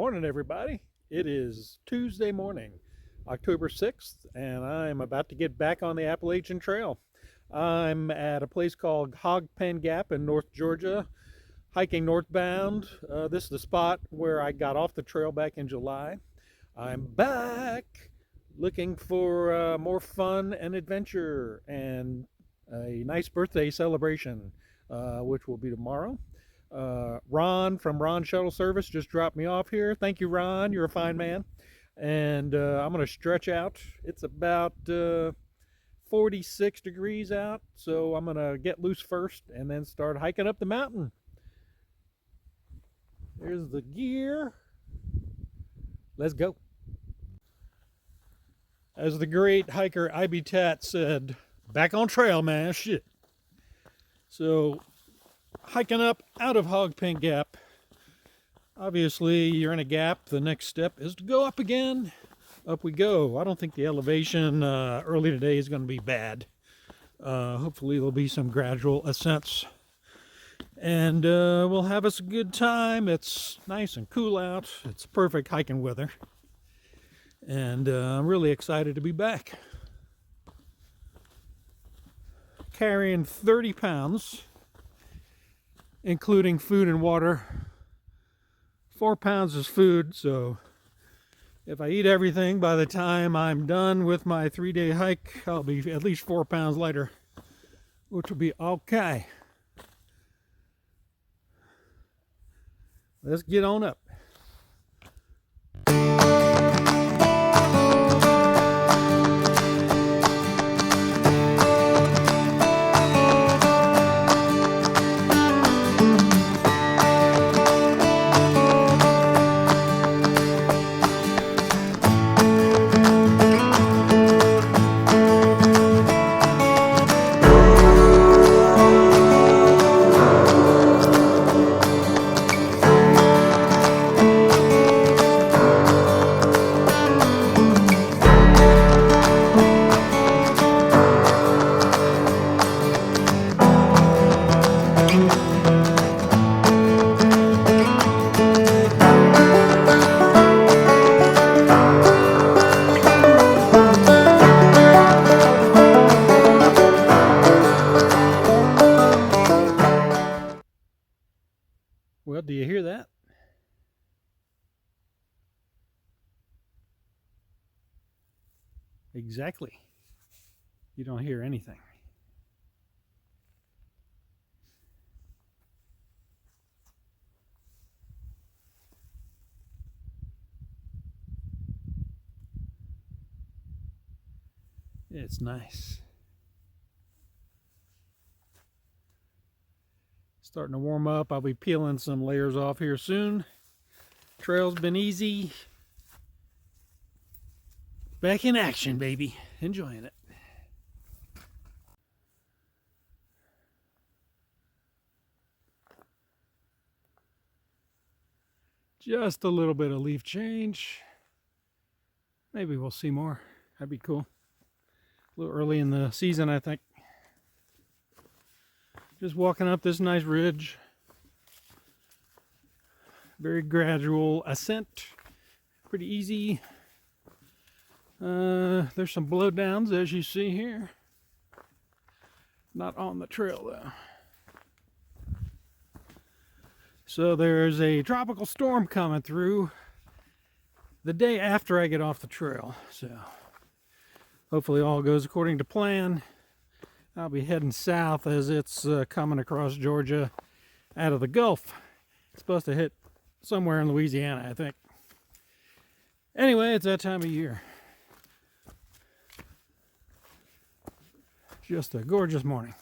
Morning, everybody. It is Tuesday morning, October 6th, and I'm about to get back on the Appalachian Trail. I'm at a place called Hogpen Gap in North Georgia, hiking northbound. This is the spot where I got off the trail back in July. I'm back looking for more fun and adventure and a nice birthday celebration, which will be tomorrow. Ron from Ron Shuttle Service just dropped me off here. Thank you, Ron. You're a fine man. And I'm going to stretch out. It's about 46 degrees out, so I'm going to get loose first and then start hiking up the mountain. There's the gear. Let's go. As the great hiker I.B. Tat said, back on trail, man. Shit. So, hiking up out of Hogpen Gap. Obviously, you're in a gap. The next step is to go up again. Up we go. I don't think the elevation early today is going to be bad. Hopefully, there'll be some gradual ascents. And we'll have us a good time. It's nice and cool out. It's perfect hiking weather. And I'm really excited to be back. Carrying 30 pounds. Including food and water. 4 pounds is food, so if I eat everything, by the time I'm done with my 3-day hike, I'll be at least 4 pounds lighter, which will be okay. Let's get on up. Well, do you hear that? Exactly. You don't hear anything. It's nice. Starting to warm up. I'll be peeling some layers off here soon. Trail's been easy. Back in action, baby. Enjoying it. Just a little bit of leaf change. Maybe we'll see more. That'd be cool. A little early in the season, I think. Just walking up this nice ridge. Very gradual ascent. Pretty easy. There's some blowdowns as you see here. Not on the trail though. So there's a tropical storm coming through the day after I get off the trail. So hopefully all goes according to plan. I'll be heading south as it's coming across Georgia out of the Gulf. It's supposed to hit somewhere in Louisiana, I think. Anyway, it's that time of year. Just a gorgeous morning.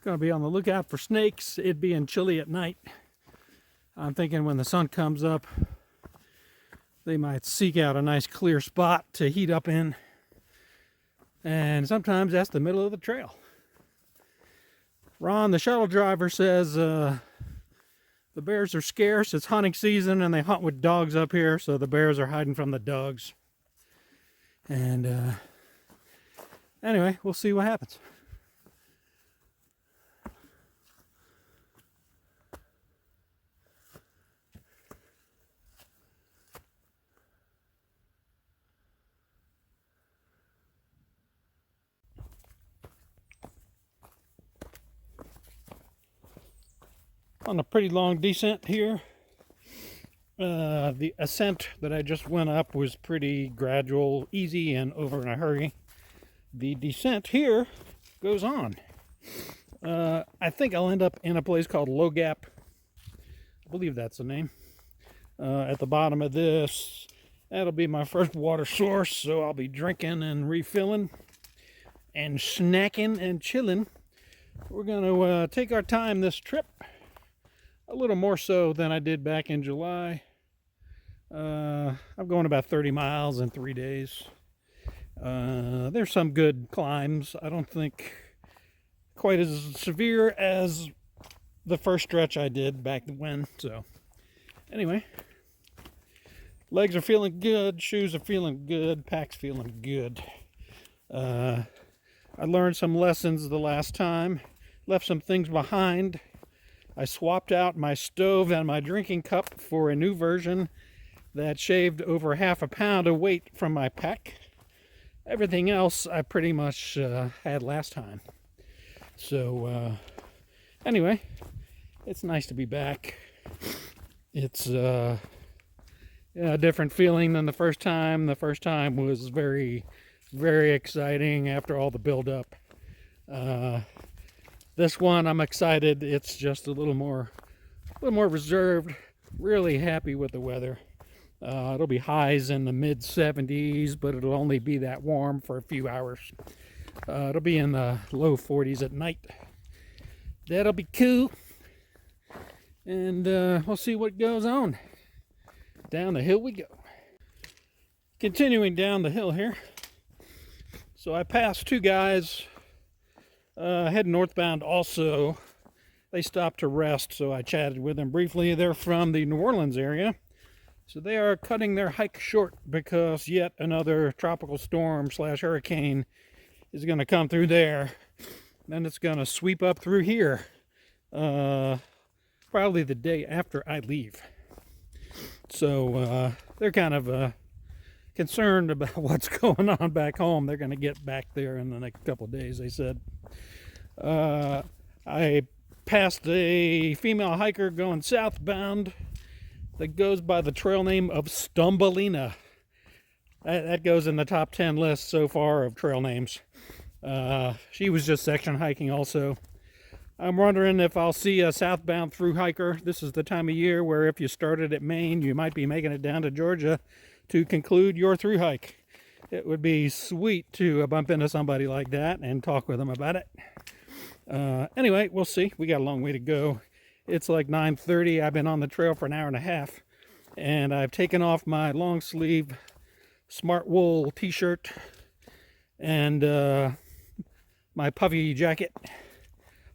Gonna be on the lookout for snakes. It being chilly at night. I'm thinking when the sun comes up, they might seek out a nice clear spot to heat up in. And sometimes that's the middle of the trail. Ron, the shuttle driver, says the bears are scarce. It's hunting season and they hunt with dogs up here, so the bears are hiding from the dogs. And Anyway, we'll see what happens. On a pretty long descent here. The ascent that I just went up was pretty gradual, easy, and over in a hurry. The descent here goes on. I think I'll end up in a place called Low Gap. I believe that's the name. At the bottom of this, that'll be my first water source, so I'll be drinking and refilling and snacking and chilling. We're going to take our time this trip, a little more so than I did back in July. I'm going about 30 miles in 3 days. There's some good climbs. I don't think quite as severe as the first stretch I did back when. So anyway, legs are feeling good, shoes are feeling good, pack's feeling good. I learned some lessons the last time, left some things behind. I swapped out my stove and my drinking cup for a new version that shaved over half a pound of weight from my pack. Everything else I pretty much had last time. So anyway, it's nice to be back. It's a different feeling than the first time. The first time was very, very exciting after all the build-up. This one I'm excited. It's just a little more reserved. Really happy with the weather. It'll be highs in the mid 70s, but it'll only be that warm for a few hours. It'll be in the low 40s at night. That'll be cool. And we'll see what goes on. Down the hill we go. Continuing down the hill here. So I passed two guys heading northbound also. They stopped to rest, so I chatted with them briefly. They're from the New Orleans area. So they are cutting their hike short because yet another tropical storm / hurricane is going to come through there. Then it's going to sweep up through here. Probably the day after I leave. So they're kind of concerned about what's going on back home. They're going to get back there in the next couple of days, they said. I passed a female hiker going southbound that goes by the trail name of Stumbelina. That goes in the top 10 list so far of trail names. She was just section hiking also. I'm wondering if I'll see a southbound through hiker. This is the time of year where if you started at Maine, you might be making it down to Georgia to conclude your through hike. It would be sweet to bump into somebody like that and talk with them about it. Anyway, we'll see. We got a long way to go. It's like 9:30. I've been on the trail for an hour and a half, and I've taken off my long sleeve smart wool t-shirt and my puffy jacket,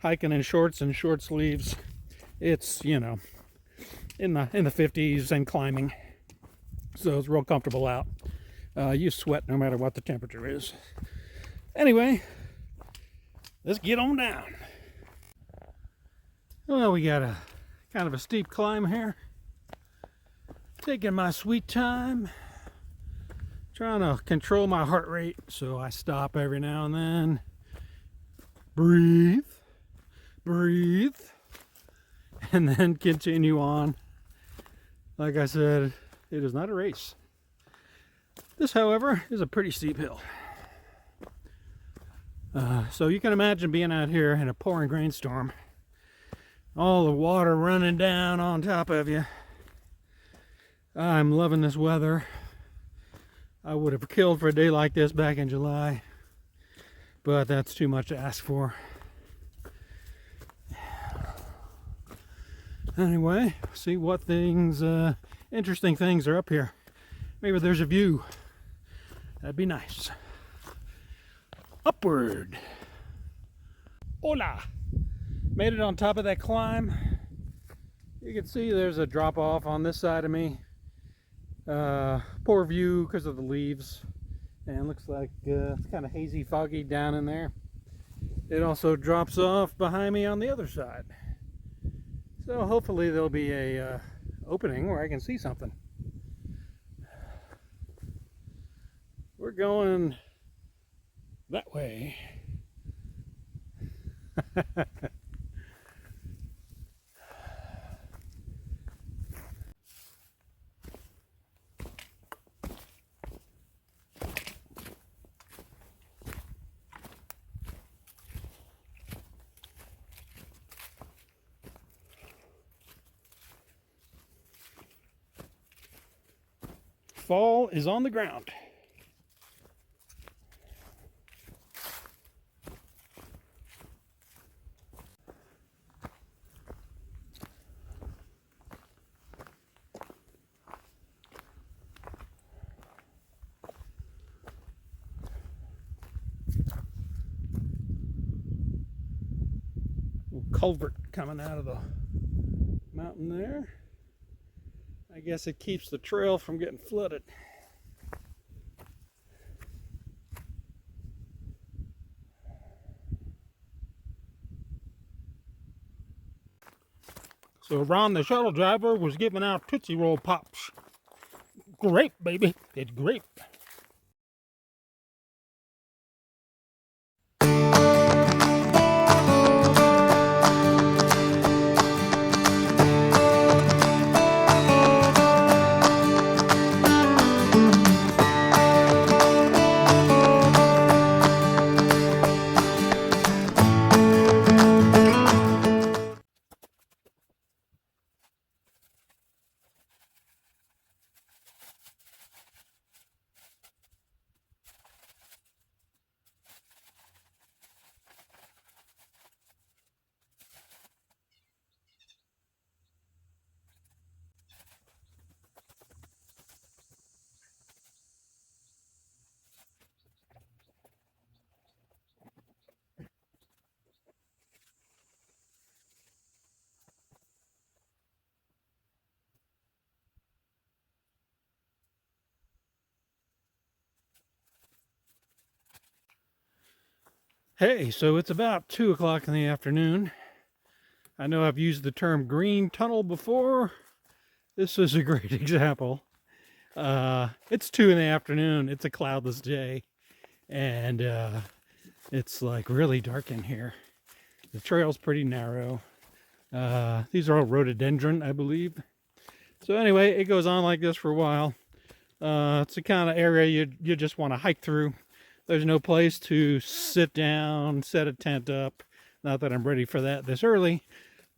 hiking in shorts and short sleeves. It's, in the 50s and climbing, so it's real comfortable out. You sweat no matter what the temperature is. Anyway, let's get on down. Well, we got a kind of a steep climb here. Taking my sweet time. Trying to control my heart rate, so I stop every now and then. Breathe. Breathe. And then continue on. Like I said, it is not a race. This, however, is a pretty steep hill. So you can imagine being out here in a pouring rainstorm. All the water running down on top of you. I'm loving this weather. I would have killed for a day like this back in July, but that's too much to ask for. Anyway, see what things, interesting things are up here. Maybe there's a view. That'd be nice. Upward. Hola. Made it on top of that climb. You can see there's a drop off on this side of me. Poor view because of the leaves And looks like it's kind of hazy, foggy down in there. It also drops off behind me on the other side. So hopefully there'll be a opening where I can see something. We're going that way. Fall is on the ground. Little culvert coming out of the mountain there. I guess it keeps the trail from getting flooded. So Ron, the shuttle driver, was giving out Tootsie Roll Pops. Grape, baby. It's grape. Hey, so it's about 2 o'clock in the afternoon. I know I've used the term green tunnel before. This is a great example. It's 2 in the afternoon. It's a cloudless day. And it's like really dark in here. The trail's pretty narrow. These are all rhododendron, I believe. So anyway, it goes on like this for a while. It's the kind of area you just want to hike through. There's no place to sit down, set a tent up. Not that I'm ready for that this early,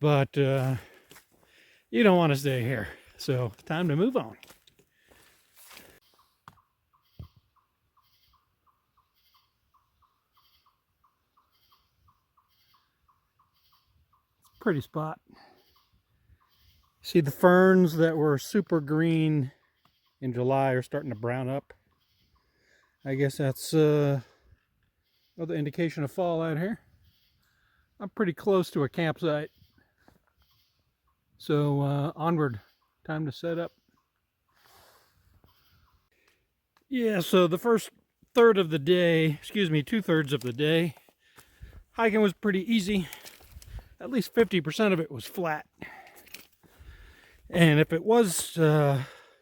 but you don't want to stay here. So time to move on. Pretty spot. See, the ferns that were super green in July are starting to brown up. I guess that's another indication of fall out here. I'm pretty close to a campsite. So onward, time to set up. Yeah, so the first third of the day, 2/3 of the day, hiking was pretty easy. At least 50% of it was flat. And if it was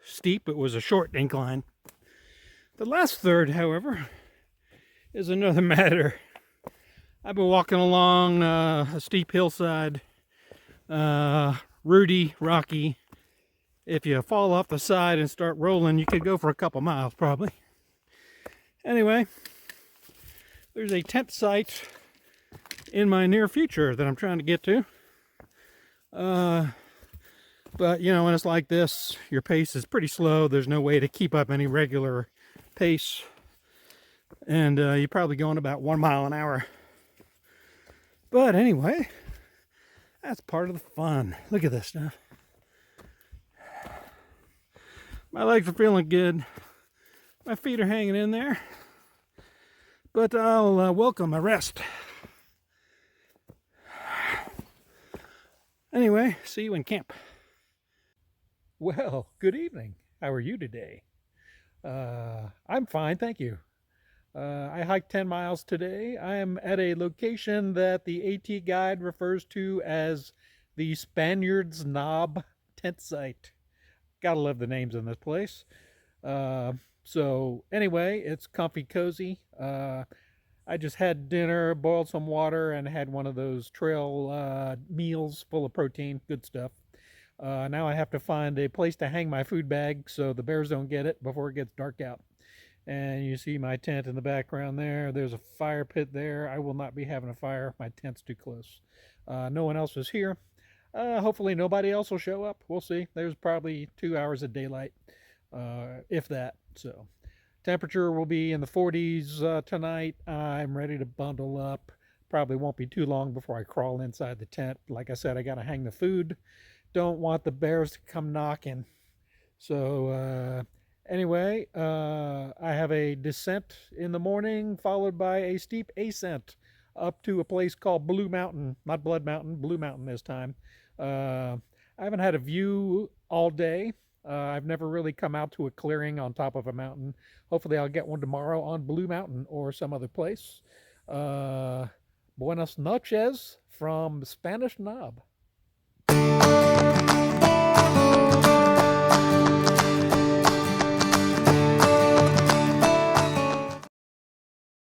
steep, it was a short incline. The last third, however, is another matter. I've been walking along a steep hillside, rooty, rocky. If you fall off the side and start rolling, you could go for a couple miles probably. Anyway, there's a tent site in my near future that I'm trying to get to. But you know, when it's like this, your pace is pretty slow. There's no way to keep up any regular pace. And you're probably going about 1 mile an hour. But anyway, that's part of the fun. Look at this stuff. My legs are feeling good. My feet are hanging in there. But I'll welcome a rest. Anyway, see you in camp. Well, good evening. How are you today? I'm fine, thank you. I hiked 10 miles today. I am at a location that the AT guide refers to as the Spaniards Knob tent site. Gotta love the names in this place. Uh, so, anyway, it's comfy cozy. I just had dinner, boiled some water, and had one of those trail meals full of protein. Good stuff. Now I have to find a place to hang my food bag so the bears don't get it before it gets dark out. And you see my tent in the background there. There's a fire pit there. I will not be having a fire. My tent's too close. No one else is here. Hopefully nobody else will show up. We'll see. There's probably 2 hours of daylight, if that. So temperature will be in the 40s tonight. I'm ready to bundle up. Probably won't be too long before I crawl inside the tent. Like I said, I got to hang the food. Don't want the bears to come knocking. So anyway, I have a descent in the morning, followed by a steep ascent up to a place called Blue Mountain. Not Blood Mountain, Blue Mountain this time. I haven't had a view all day. I've never really come out to a clearing on top of a mountain. Hopefully, I'll get one tomorrow on Blue Mountain or some other place. Buenas noches from Spanish Knob.